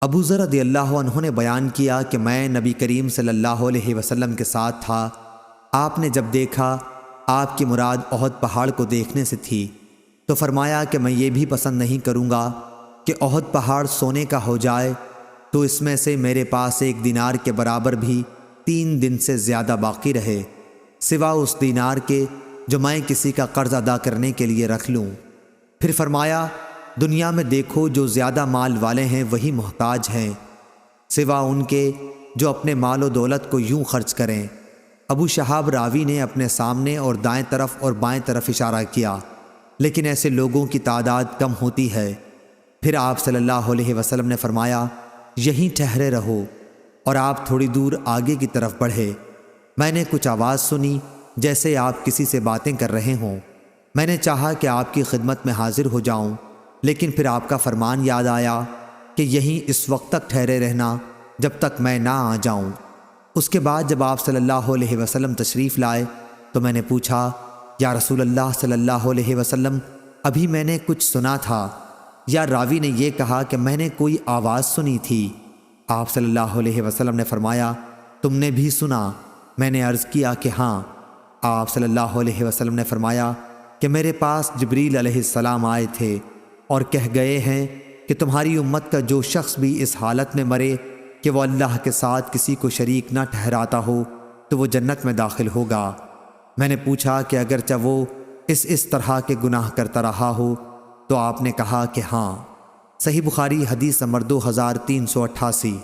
ابو ذر رضی اللہ عنہ نے بیان کیا کہ میں نبی کریم صلی اللہ علیہ وسلم کے ساتھ تھا۔ آپ نے جب دیکھا آپ کی مراد احد پہاڑ کو دیکھنے سے تھی تو فرمایا کہ میں یہ بھی پسند نہیں کروں گا کہ احد پہاڑ سونے کا ہو جائے تو اس میں سے میرے پاس 1 دینار کے برابر بھی 3 دن سے زیادہ باقی رہے، سوا اس دینار کے جو میں کسی کا قرض ادا کرنے کے لیے رکھ لوں۔ پھر فرمایا دنیا میں دیکھو جو زیادہ مال والے ہیں وہی محتاج ہیں، سوا ان کے جو اپنے مال و دولت کو یوں خرچ کریں۔ ابو شہاب راوی نے اپنے سامنے اور دائیں طرف اور بائیں طرف اشارہ کیا، لیکن ایسے لوگوں کی تعداد کم ہوتی ہے۔ پھر آپ صلی اللہ علیہ وسلم نے فرمایا یہیں ٹھہرے رہو، اور آپ تھوڑی دور آگے کی طرف بڑھے۔ میں نے کچھ آواز سنی جیسے آپ کسی سے باتیں کر رہے ہوں۔ میں نے چاہا کہ آپ کی خدمت میں حاضر ہو جاؤں، لیکن پھر آپ کا فرمان یاد آیا کہ یہیں اس وقت تک ٹھہرے رہنا جب تک میں نہ آ جاؤں۔ اس کے بعد جب آپ صلی اللہ علیہ وسلم تشریف لائے تو میں نے پوچھا یا رسول اللہ صلی اللہ علیہ وسلم ابھی میں نے کچھ سنا تھا، یا راوی نے یہ کہا کہ میں نے کوئی آواز سنی تھی؟ آپ صلی اللہ علیہ وسلم نے فرمایا تم نے بھی سنا؟ میں نے عرض کیا کہ ہاں۔ آپ صلی اللہ علیہ وسلم نے فرمایا کہ میرے پاس جبریل علیہ السلام آئے تھے اور کہہ گئے ہیں کہ تمہاری امت کا جو شخص بھی اس حالت میں مرے کہ وہ اللہ کے ساتھ کسی کو شریک نہ ٹھہراتا ہو تو وہ جنت میں داخل ہوگا۔ میں نے پوچھا کہ اگرچہ وہ اس طرح کے گناہ کرتا رہا ہو تو آپ نے کہا کہ ہاں۔ صحیح بخاری حدیث نمبر 2388۔